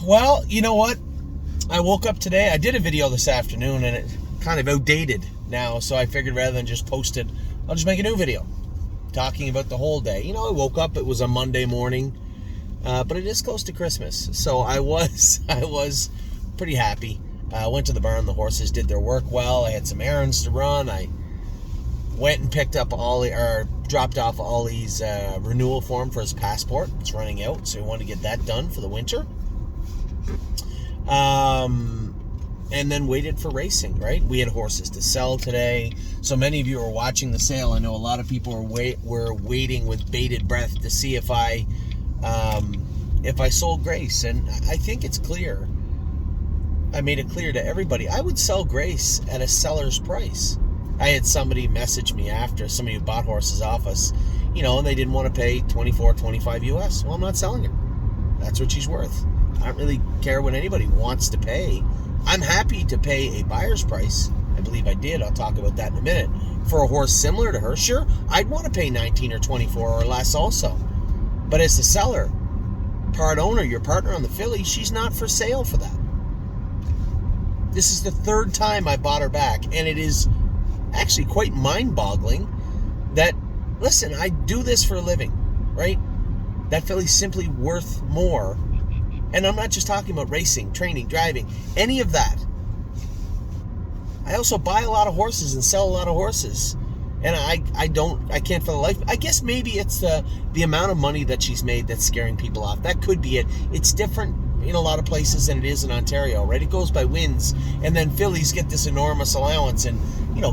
Well, you know what? I woke up today. I did a video this afternoon, and it kind of outdated now, so I figured rather than just post it, I'll just make a new video talking about the whole day. You know, I woke up. It was a Monday morning, but it is close to Christmas, so I was pretty happy. I went to the barn. The horses did their work well. I had some errands to run. I went and picked up dropped off Ollie's renewal form for his passport. It's running out, so we wanted to get that done for the winter. And then waited for racing, right? We had horses to sell today. So many of you are watching the sale. I know a lot of people were waiting with bated breath to see if I sold Grace. And I think it's clear. I made it clear to everybody. I would sell Grace at a seller's price. I had somebody message me after, somebody who bought horses off us, and they didn't want to pay $24, $25 US. Well, I'm not selling her. That's what she's worth. I don't really care what anybody wants to pay. I'm happy to pay a buyer's price. I believe I did. I'll talk about that in a minute. For a horse similar to her, sure, I'd want to pay 19 or 24 or less also. But as the seller, part owner, your partner on the filly, she's not for sale for that. This is the third time I bought her back, and it is actually quite mind-boggling that, listen, I do this for a living, right? That filly's simply worth more. And I'm not just talking about racing, training, driving, any of that. I also buy a lot of horses and sell a lot of horses. And I can't for the life. I guess maybe it's the amount of money that she's made that's scaring people off. That could be it. It's different in a lot of places than it is in Ontario, right? It goes by wins. And then fillies get this enormous allowance. And,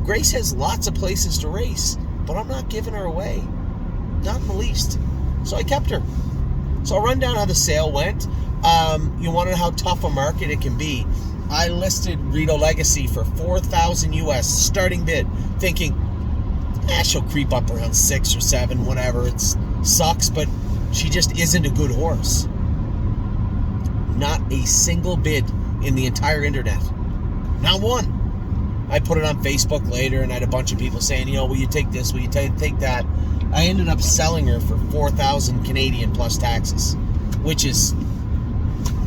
Grace has lots of places to race. But I'm not giving her away. Not in the least. So I kept her. So I'll run down how the sale went. You want to know how tough a market it can be. I listed Rito Legacy for $4,000 US starting bid, thinking, she'll creep up around 6 or 7, whatever. It sucks, but she just isn't a good horse. Not a single bid in the entire internet. Not one. I put it on Facebook later, and I had a bunch of people saying, will you take this? Will you take that? I ended up selling her for 4,000 Canadian plus taxes, which is,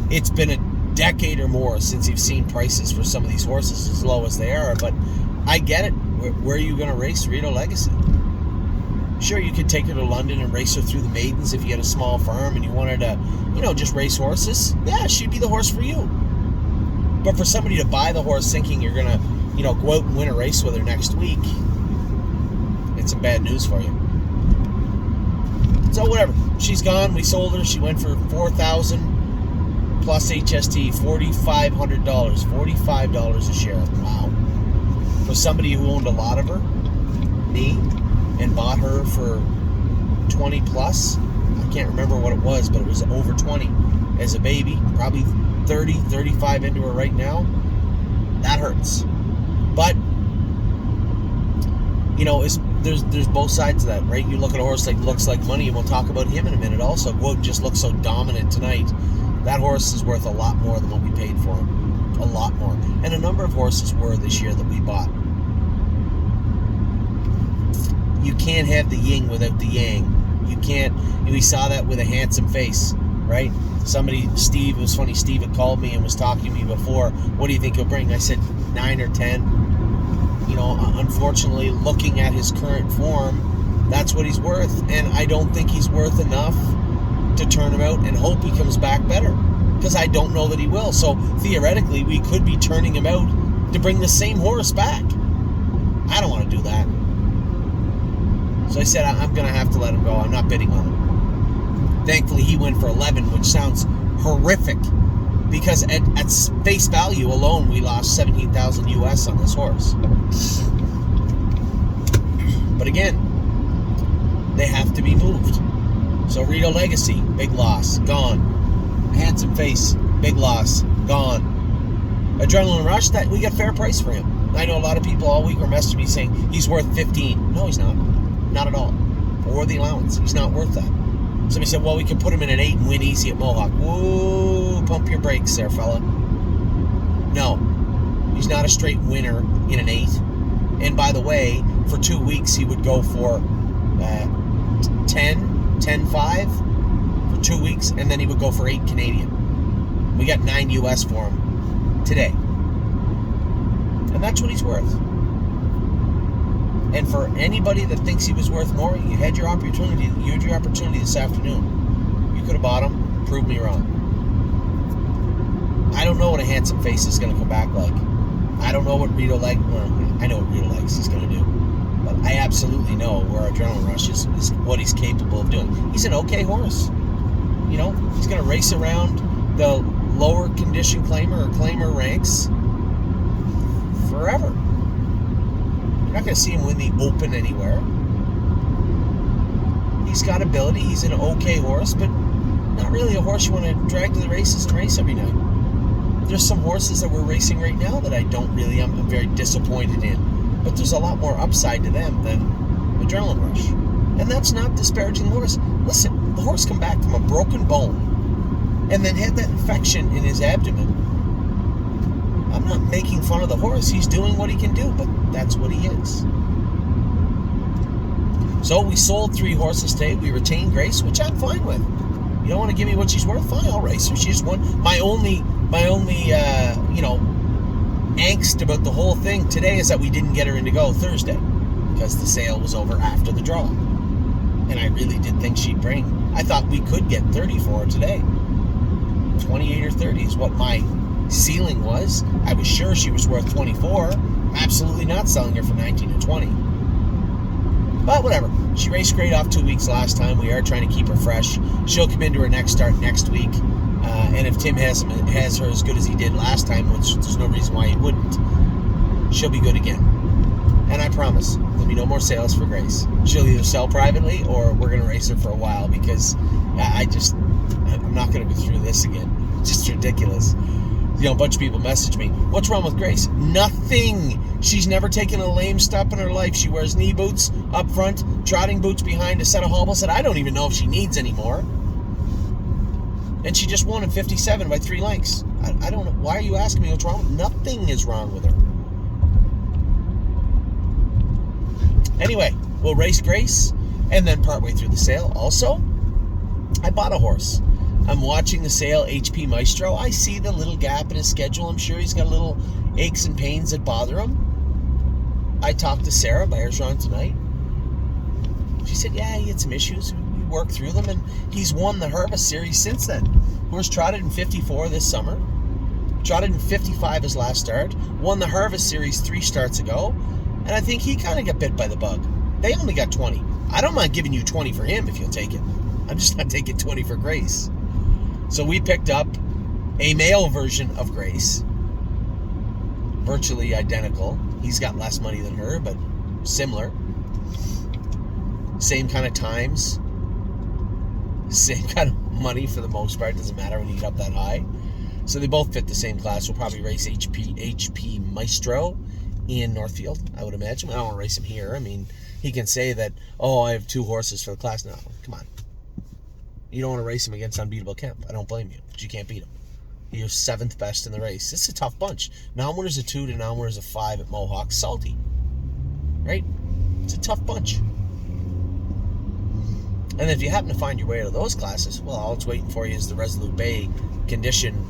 it's been a decade or more since you've seen prices for some of these horses as low as they are, but I get it. Where are you going to race Rito Legacy? Sure, you could take her to London and race her through the maidens if you had a small farm and you wanted to, just race horses. Yeah, she'd be the horse for you. But for somebody to buy the horse thinking you're going to, go out and win a race with her next week, it's some bad news for you. So whatever. She's gone. We sold her. She went for $4,000 plus HST, $4,500. $45 a share. Wow. For somebody who owned a lot of her, me, and bought her for 20 plus. I can't remember what it was, but it was over 20 as a baby. Probably 30, 35 into her right now. That hurts. But, there's both sides of that, right? You look at a horse that looks like money, and we'll talk about him in a minute also. Wood just looks so dominant tonight. That horse is worth a lot more than what we paid for him. A lot more. And a number of horses were this year that we bought. You can't have the yin without the yang. You can't. We saw that with a handsome face, right? Steve, it was funny, Steve had called me and was talking to me before. What do you think he'll bring? I said 9 or 10. Unfortunately, looking at his current form, that's what he's worth. And I don't think he's worth enough to turn him out and hope he comes back better. Because I don't know that he will. So theoretically, we could be turning him out to bring the same horse back. I don't want to do that. So I said, I'm going to have to let him go. I'm not bidding on him. Thankfully, he went for 11, which sounds horrific. Because at face value alone, we lost $17,000 US on this horse. But again, they have to be moved. So Rito Legacy, big loss, gone. Handsome Face, big loss, gone. Adrenaline Rush, that we got fair price for him. I know a lot of people all week were messaging me saying he's worth 15. No, he's not. Not at all. Or the allowance. He's not worth that. Somebody said, well, we can put him in an 8 and win easy at Mohawk. Whoa, pump your brakes there, fella. No. He's not a straight winner in an 8. And by the way, for 2 weeks, he would go for 10, 10-5 for 2 weeks, and then he would go for 8 Canadian. We got $9 US for him today. And that's what he's worth. And for anybody that thinks he was worth more, you had your opportunity. You had your opportunity this afternoon. You could have bought him. Prove me wrong. I don't know what a handsome face is going to come back like. I don't know what Rito like. Well, I know what Rito likes he's going to do. But I absolutely know where Adrenaline Rush is what he's capable of doing. He's an okay horse. You know, he's going to race around the lower condition claimer ranks forever. You're not going to see him win the Open anywhere. He's got ability. He's an okay horse, but not really a horse you want to drag to the races and race every night. There's some horses that we're racing right now that I'm very disappointed in. But there's a lot more upside to them than Adrenaline Rush. And that's not disparaging the horse. Listen, the horse come back from a broken bone and then had that infection in his abdomen. I'm not making fun of the horse. He's doing what he can do, but that's what he is. So we sold 3 horses today. We retained Grace, which I'm fine with. You don't want to give me what she's worth? Fine, I'll race her. She's won. My only angst about the whole thing today is that we didn't get her in to go Thursday because the sale was over after the draw. And I really did think she'd bring. I thought we could get 30 for her today. 28 or 30 is what my ceiling was. I was sure she was worth 24. I'm absolutely not selling her for 19 or 20. But whatever. She raced great off 2 weeks last time. We are trying to keep her fresh. She'll come into her next start next week. And if Tim has her as good as he did last time, which there's no reason why he wouldn't, she'll be good again. And I promise, there'll be no more sales for Grace. She'll either sell privately or we're going to race her for a while because I'm not going to go through this again. It's just ridiculous. You know, a bunch of people message me, what's wrong with Grace? Nothing. She's never taken a lame step in her life. She wears knee boots up front, trotting boots behind, a set of hobbles that I don't even know if she needs anymore. And she just won in 57 by 3 lengths. I don't know. Why are you asking me what's wrong? Nothing is wrong with her. Anyway, we'll race Grace, and then partway through the sale, also, I bought a horse. I'm watching the sale, HP Maestro. I see the little gap in his schedule. I'm sure he's got little aches and pains that bother him. I talked to Sarah Bergeron tonight. She said, yeah, he had some issues. We worked through them, and he's won the Harvest Series since then. Horse trotted in 54 this summer. Trotted in 55 his last start. Won the Harvest Series 3 starts ago. And I think he kind of got bit by the bug. They only got 20. I don't mind giving you 20 for him if you'll take it. I'm just not taking 20 for Grace. So we picked up a male version of Grace. Virtually identical. He's got less money than her, but similar. Same kind of times. Same kind of money for the most part. Doesn't matter when you get up that high. So they both fit the same class. We'll probably race HP Maestro in Northfield, I would imagine. I don't want to race him here. I mean, he can say that, oh, I have 2 horses for the class. No, come on. You don't want to race him against Unbeatable Kemp. I don't blame you, but you can't beat him. You're 7th best in the race. This is a tough bunch. Non-winners a 2 to non-winners a 5 at Mohawk. Salty. Right? It's a tough bunch. And if you happen to find your way out of those classes, well, all it's waiting for you is the Resolute Bay condition,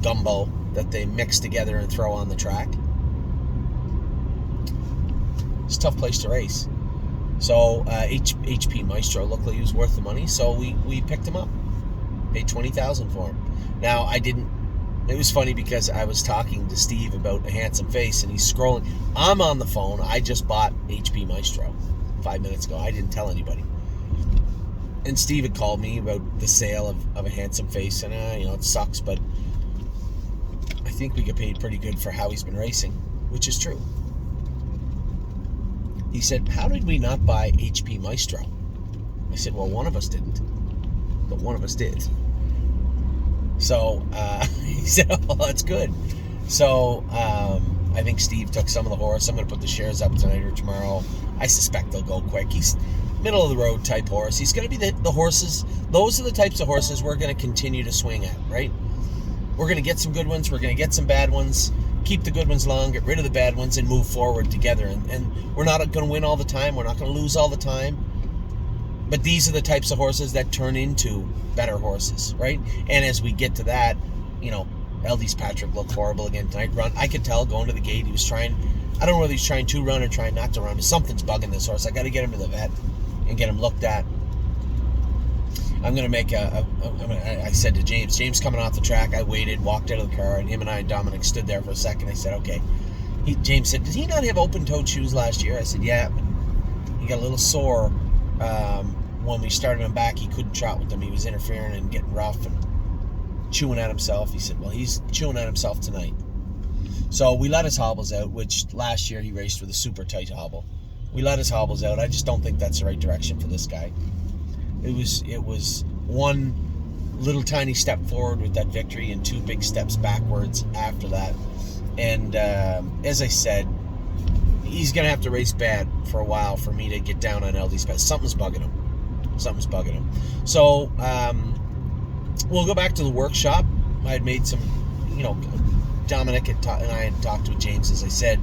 gumbo that they mix together and throw on the track. It's a tough place to race. So HP Maestro looked like he was worth the money, so we picked him up. Paid $20,000 for him. Now, it was funny because I was talking to Steve about a handsome face, and he's scrolling. I'm on the phone. I just bought HP Maestro 5 minutes ago. I didn't tell anybody. And Steve had called me about the sale of a handsome face, and it sucks, but I think we get paid pretty good for how he's been racing, which is true. He said, how did we not buy HP Maestro? I said, well, one of us didn't, but one of us did. So he said, oh, that's good. So I think Steve took some of the horse. I'm going to put the shares up tonight or tomorrow. I suspect they'll go quick. He's middle of the road type horse. He's going to be the horses. Those are the types of horses we're going to continue to swing at, right? We're going to get some good ones. We're going to get some bad ones. Keep the good ones long, get rid of the bad ones, and move forward together. And we're not going to win all the time. We're not going to lose all the time. But these are the types of horses that turn into better horses, right? And as we get to that, LD's Patrick looked horrible again tonight. I could tell going to the gate he was trying. I don't know whether he's trying to run or trying not to run, but something's bugging this horse. I got to get him to the vet and get him looked at. I'm going to make I said to James coming off the track, I waited, walked out of the car, and him and I and Dominic stood there for a second. I said, okay. James said, did he not have open-toed shoes last year? I said, yeah. He got a little sore when we started him back. He couldn't trot with them. He was interfering and getting rough and chewing at himself. He said, well, he's chewing at himself tonight. So we let his hobbles out, which last year he raced with a super tight hobble. We let his hobbles out. I just don't think that's the right direction for this guy. It was one little tiny step forward with that victory and 2 big steps backwards after that. And as I said, he's going to have to race bad for a while for me to get down on LD's path. Something's bugging him. So we'll go back to the workshop. I had made some, Dominic and I had talked with James, as I said.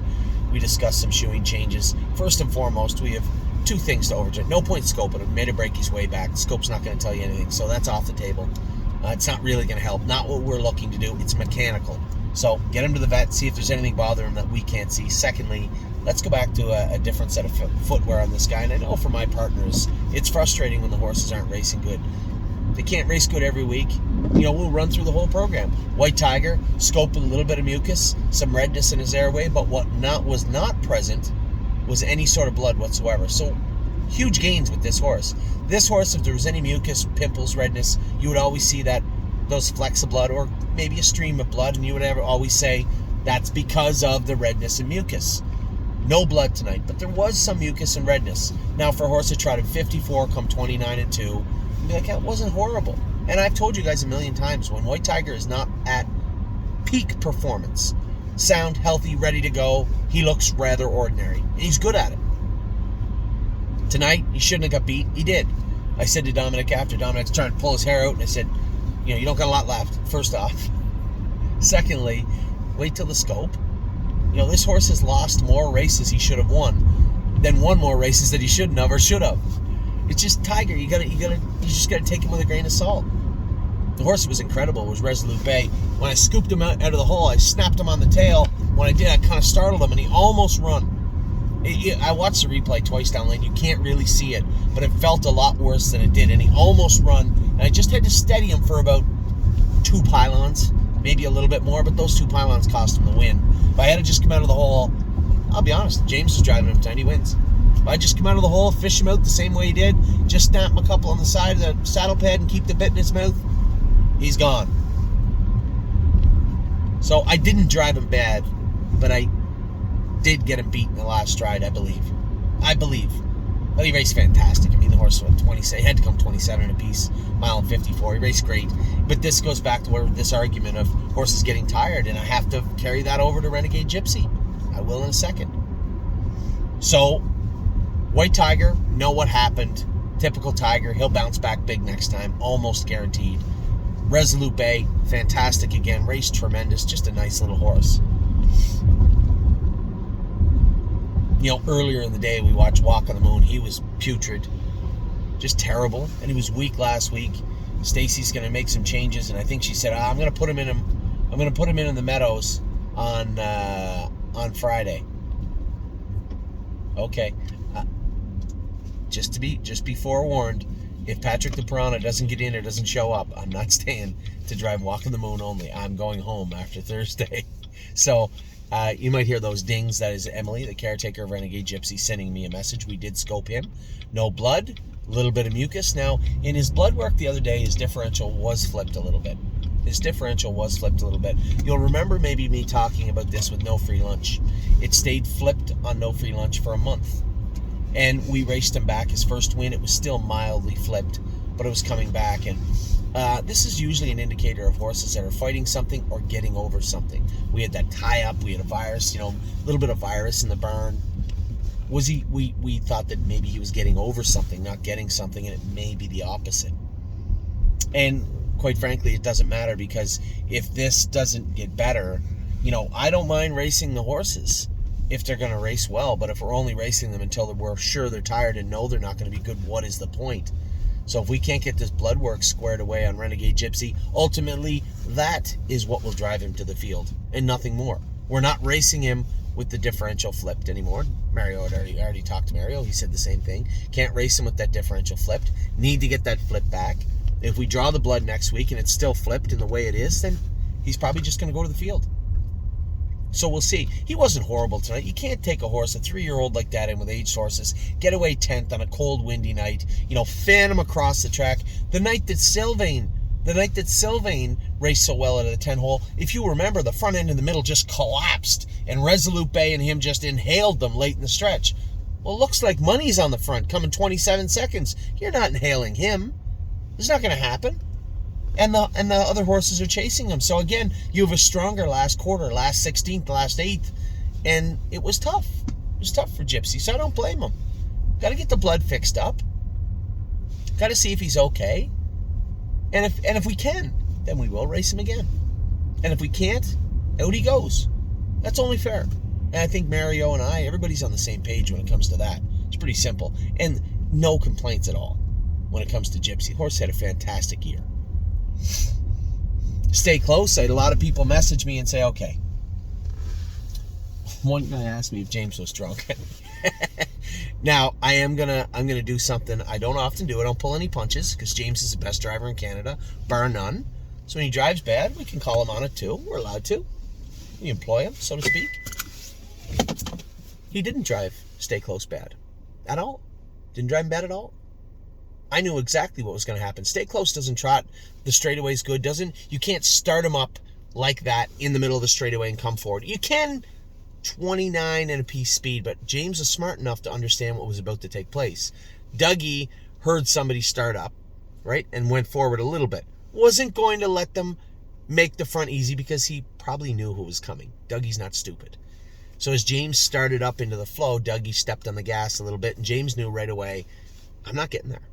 We discussed some shoeing changes. First and foremost, we have 2 things to overturn. No point scoping him. Made a break his way back. The scope's not going to tell you anything, so that's off the table. It's not really going to help. Not what we're looking to do. It's mechanical. So get him to the vet, see if there's anything bothering him that we can't see. Secondly, let's go back to a different set of footwear on this guy. And I know for my partners, it's frustrating when the horses aren't racing good. They can't race good every week. We'll run through the whole program. White Tiger, scope with a little bit of mucus, some redness in his airway, but what was not present was any sort of blood whatsoever. So huge gains with this horse. This horse, if there was any mucus, pimples, redness, you would always see those flecks of blood or maybe a stream of blood, and you would always say that's because of the redness and mucus. No blood tonight, but there was some mucus and redness. Now for a horse that trotted 54, come 29-2, you'd be like, that wasn't horrible. And I've told you guys a million times, when White Tiger is not at peak performance, sound, healthy, ready to go, he looks rather ordinary. He's good at it. Tonight, he shouldn't have got beat. He did. I said to Dominic after, Dominic's trying to pull his hair out, and I said, you don't got a lot left, first off. Secondly, wait till the scope. This horse has lost more races he should have won than won more races that he shouldn't have or should have. It's just Tiger. You just gotta take him with a grain of salt. The horse was incredible. It was Resolute Bay. When I scooped him out of the hole, I snapped him on the tail. When I did, I kind of startled him, and he almost run. I watched the replay twice down lane. You can't really see it, but it felt a lot worse than it did, and he almost run. And I just had to steady him for about 2 pylons, maybe a little bit more, but those 2 pylons cost him the win. If I had to just come out of the hole, I'll be honest, James is driving him tonight, he wins. If I just come out of the hole, fish him out the same way he did, just snap him a couple on the side of the saddle pad and keep the bit in his mouth, he's gone. So I didn't drive him bad, but I did get him beat in the last stride, I believe. But he raced fantastic. I mean, the horse went 27. He had to come 27 apiece, mile and 54. He raced great. But this goes back to where this argument of horses getting tired, and I have to carry that over to Renegade Gypsy. I will in a second. So, White Tiger, know what happened. Typical Tiger. He'll bounce back big next time. Almost guaranteed. Resolute Bay, fantastic again. Raced tremendous. Just a nice little horse. Earlier in the day, we watched Walk on the Moon. He was putrid. Just terrible. And he was weak last week. Stacy's going to make some changes, and I think she said, I'm going to put him in the Meadows on Friday. Okay. Just be forewarned. If Patrick the Piranha doesn't get in or doesn't show up, I'm not staying to drive Walk on the Moon only. I'm going home after Thursday. So you might hear those dings. That is Emily, the caretaker of Renegade Gypsy, sending me a message. We did scope him. No blood, a little bit of mucus. Now, in his blood work the other day, his differential was flipped a little bit. You'll remember maybe me talking about this with no free lunch. It stayed flipped on no free lunch for a month. And we raced him back. His first win, it was still mildly flipped, but it was coming back. And this is usually an indicator of horses that are fighting something or getting over something. We had that tie-up. We had a virus, a little bit of virus in the barn. Was he? We thought that maybe he was getting over something, not getting something, and it may be the opposite. And quite frankly, it doesn't matter, because if this doesn't get better, I don't mind racing the horses if they're going to race well, but if we're only racing them until we're sure they're tired and know they're not going to be good, what is the point? So if we can't get this blood work squared away on Renegade Gypsy, ultimately that is what will drive him to the field and nothing more. We're not racing him with the differential flipped anymore. Mario had already talked to Mario. He said the same thing. Can't race him with that differential flipped. Need to get that flip back. If we draw the blood next week and it's still flipped in the way it is, then he's probably just going to go to the field. So we'll see. He wasn't horrible tonight. You can't take a horse, a 3-year-old like that, in with aged horses, get away 10th on a cold, windy night, fan him across the track. The night that Sylvain raced so well out of the 10 hole, if you remember, the front end in the middle just collapsed, and Resolute Bay and him just inhaled them late in the stretch. Well, it looks like Money's on the front, coming 27 seconds. You're not inhaling him. It's not going to happen. And the other horses are chasing him. So again, you have a stronger last quarter, last 16th, last 8th, and it was tough. It was tough for Gypsy, so I don't blame him. Got to get the blood fixed up. Got to see if he's okay. And if we can, then we will race him again. And if we can't, out he goes. That's only fair. And I think Mario and everybody's on the same page when it comes to that. It's pretty simple. And no complaints at all when it comes to Gypsy. Horse had a fantastic year. Stay close. I had a lot of people message me and say, okay. One guy asked me if James was drunk. Now, I'm gonna do something I don't often do. I don't pull any punches because James is the best driver in Canada, bar none. So when he drives bad, we can call him on it too. We're allowed to. We employ him, so to speak. He didn't drive Stay Close bad at all. Didn't drive him bad at all. I knew exactly what was going to happen. Stay Close doesn't trot the straightaways good. You can't start him up like that in the middle of the straightaway and come forward. You can 29 and a piece speed, but James was smart enough to understand what was about to take place. Dougie heard somebody start up, right, and went forward a little bit. Wasn't going to let them make the front easy because he probably knew who was coming. Dougie's not stupid. So as James started up into the flow, Dougie stepped on the gas a little bit, and James knew right away, I'm not getting there.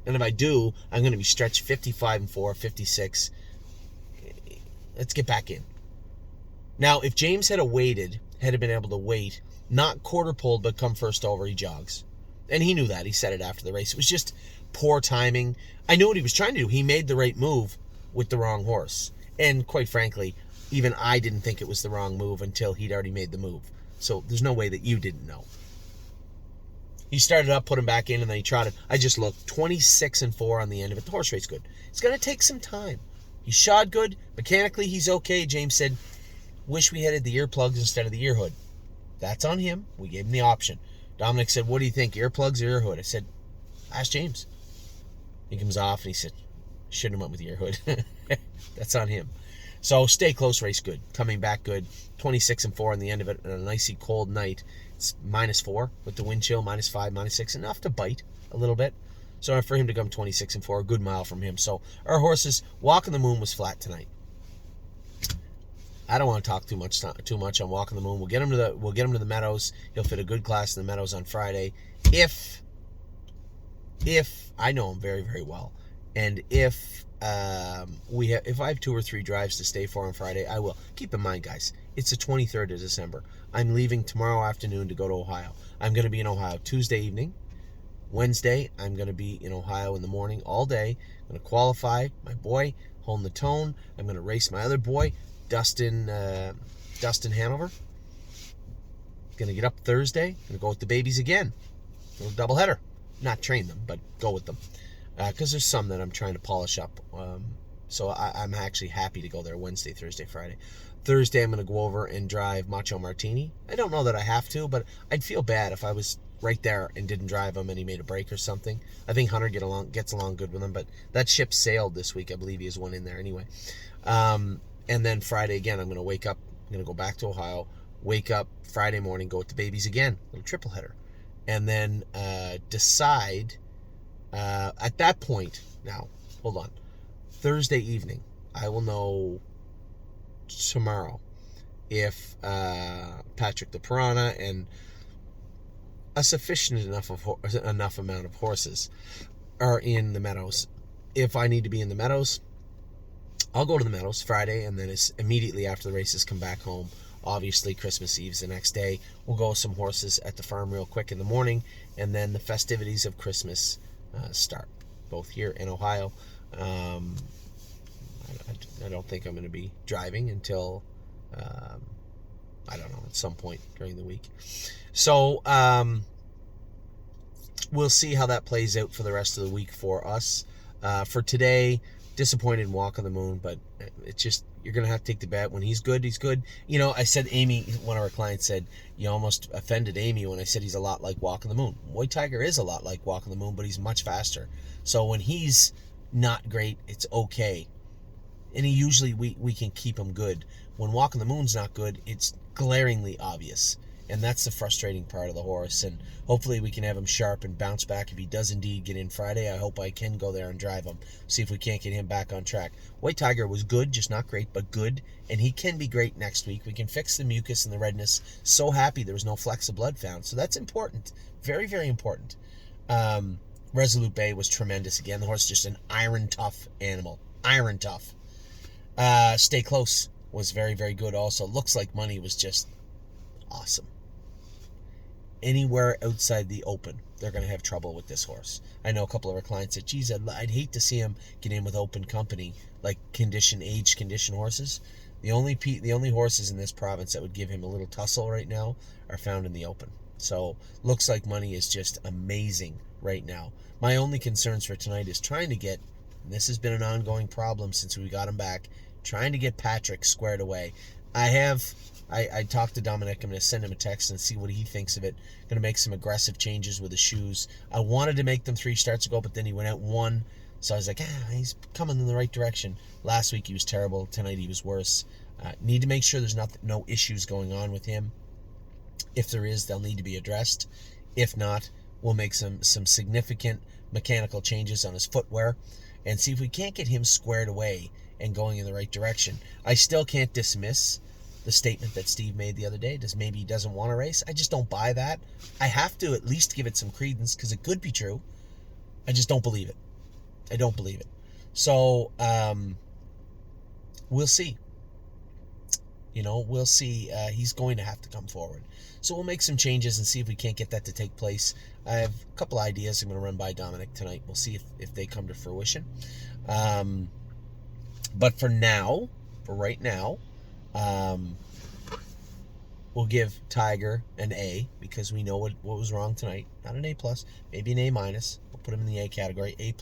And if I do, I'm going to be stretched 55 and 4, 56. Let's get back in. Now, if James had been able to wait, not quarter pulled, but come first over, he jogs. And he knew that. He said it after the race. It was just poor timing. I knew what he was trying to do. He made the right move with the wrong horse. And quite frankly, even I didn't think it was the wrong move until he'd already made the move. So there's no way that you didn't know. He started up, put him back in, and then he trotted. I just looked, 26 and 4 on the end of it. The horse race good. It's going to take some time. He shod good. Mechanically, he's okay. James said, wish we had the earplugs instead of the ear hood. That's on him. We gave him the option. Dominic said, what do you think, earplugs or ear hood? I said, ask James. He comes off, and he said, shouldn't have went with the ear hood. That's on him. So Stay Close race good. Coming back good. 26 and 4 on the end of it on an icy cold night. It's -4 with the wind chill, -5, -6, enough to bite a little bit. So for him to come 26 and 4, a good mile from him. So our horses, Walk on the Moon was flat tonight. I don't want to talk too much on Walk on the Moon. We'll get him to the Meadows. He'll fit a good class in the Meadows on Friday. If I know him very, very well, and if I have 2 or 3 drives to stay for on Friday, I will. Keep in mind, guys, it's the 23rd of December. I'm leaving tomorrow afternoon to go to Ohio. I'm going to be in Ohio Tuesday evening. Wednesday, I'm going to be in Ohio in the morning all day. I'm going to qualify my boy, holding the tone. I'm going to race my other boy, Dustin Hanover. Going to get up Thursday. Going to go with the babies again. A little doubleheader. Not train them, but go with them. Because there's some that I'm trying to polish up. So I'm actually happy to go there Wednesday, Thursday, Friday. Thursday, I'm going to go over and drive Macho Martini. I don't know that I have to, but I'd feel bad if I was right there and didn't drive him and he made a break or something. I think Hunter gets along good with him, but that ship sailed this week. I believe he has one in there anyway. And then Friday, again, I'm going to wake up. I'm going to go back to Ohio, wake up Friday morning, go with the babies again, little triple header. And then decide at that point, now, hold on, Thursday evening, I will know tomorrow if Patrick the Piranha and a sufficient enough amount of horses are in the Meadows. If I need to be in the Meadows, I'll go to the Meadows Friday, and then immediately after the races come back home. Obviously, Christmas Eve's the next day. We'll go with some horses at the farm real quick in the morning, and then the festivities of Christmas start. both here in Ohio. I don't think I'm going to be driving until, I don't know, at some point during the week. So we'll see how that plays out for the rest of the week for us. For today, disappointed in Walk on the Moon, but it's just, you're going to have to take the bet. When he's good, he's good. You know, I said, Amy, one of our clients said, you almost offended Amy when I said he's a lot like Walk on the Moon. White Tiger is a lot like Walk on the Moon, but he's much faster. So when he's not great, it's okay. And he usually, we can keep him good. When Walk on the Moon's not good, it's glaringly obvious. And that's the frustrating part of the horse. And hopefully we can have him sharp and bounce back. If he does indeed get in Friday, I hope I can go there and drive him. See if we can't get him back on track. White Tiger was good, just not great, but good. And he can be great next week. We can fix the mucus and the redness. So happy there was no flecks of blood found. So that's important. Very, very important. Resolute Bay was tremendous again. The horse is just an iron tough animal. Iron tough. Stay Close was very, very good also. Looks Like Money was just awesome. Anywhere outside the Open, they're going to have trouble with this horse. I know a couple of our clients said, geez, I'd hate to see him get in with Open company, like age condition horses. The only horses in this province that would give him a little tussle right now are found in the Open. So Looks Like Money is just amazing right now. My only concerns for tonight is trying to get, and this has been an ongoing problem since we got him back, trying to get Patrick squared away. I talked to Dominic. I'm going to send him a text and see what he thinks of it. Going to make some aggressive changes with his shoes. I wanted to make them 3 starts ago, but then he went out 1. So I was like, he's coming in the right direction. Last week he was terrible. Tonight he was worse. Need to make sure there's no issues going on with him. If there is, they'll need to be addressed. If not, we'll make some significant mechanical changes on his footwear and see if we can't get him squared away and going in the right direction. I still can't dismiss the statement that Steve made the other day. Maybe he doesn't want to race. I just don't buy that. I have to at least give it some credence because it could be true. I just don't believe it. I don't believe it. So we'll see. We'll see. He's going to have to come forward. So we'll make some changes and see if we can't get that to take place. I have a couple ideas I'm going to run by Dominic tonight. We'll see if they come to fruition. But for right now, we'll give Tiger an A because we know what was wrong tonight. Not an A+, maybe an A-. We'll put him in the A category, A+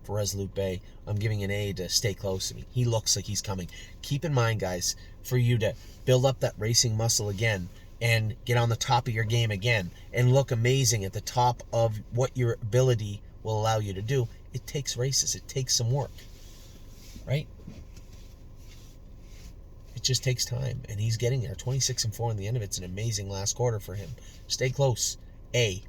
for Resolute Bay. I'm giving an A to Stay Close to Me. He looks like he's coming. Keep in mind, guys, for you to build up that racing muscle again and get on the top of your game again and look amazing at the top of what your ability will allow you to do, it takes races. It takes some work, right? It just takes time, and he's getting there. 26-4 in the end of it's an amazing last quarter for him. Stay Close, A.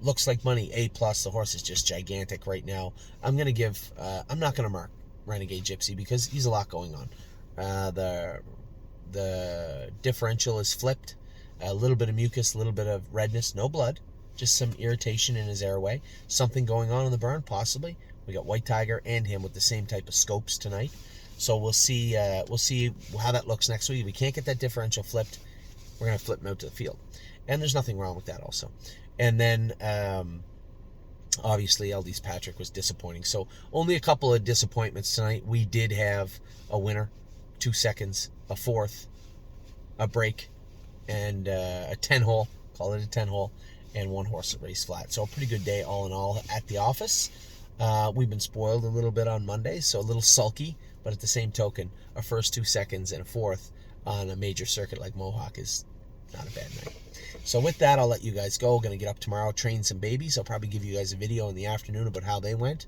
Looks Like Money, A+. The horse is just gigantic right now. I'm not going to mark Renegade Gypsy because he's a lot going on. The differential is flipped. A little bit of mucus, a little bit of redness, no blood. Just some irritation in his airway. Something going on in the burn, possibly. We got White Tiger and him with the same type of scopes tonight. So we'll see how that looks next week. If we can't get that differential flipped, we're going to flip him out to the field. And there's nothing wrong with that also. And then, obviously, LD's Patrick was disappointing. So only a couple of disappointments tonight. We did have a winner, 2 seconds, a fourth, a break, and a 10-hole. Call it a 10-hole. And 1 horse that raced flat. So a pretty good day all in all at the office. We've been spoiled a little bit on Monday, so a little sulky. But at the same token, a first 2 seconds and a fourth on a major circuit like Mohawk is not a bad night. So with that, I'll let you guys go. Going to get up tomorrow, train some babies. I'll probably give you guys a video in the afternoon about how they went.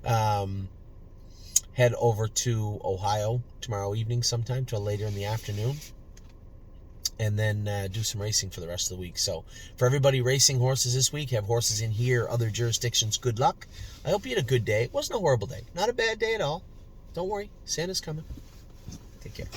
Head over to Ohio tomorrow evening sometime till later in the afternoon. And then do some racing for the rest of the week. So for everybody racing horses this week, have horses in here, other jurisdictions, good luck. I hope you had a good day. It wasn't a horrible day. Not a bad day at all. Don't worry. Santa's coming. Take care.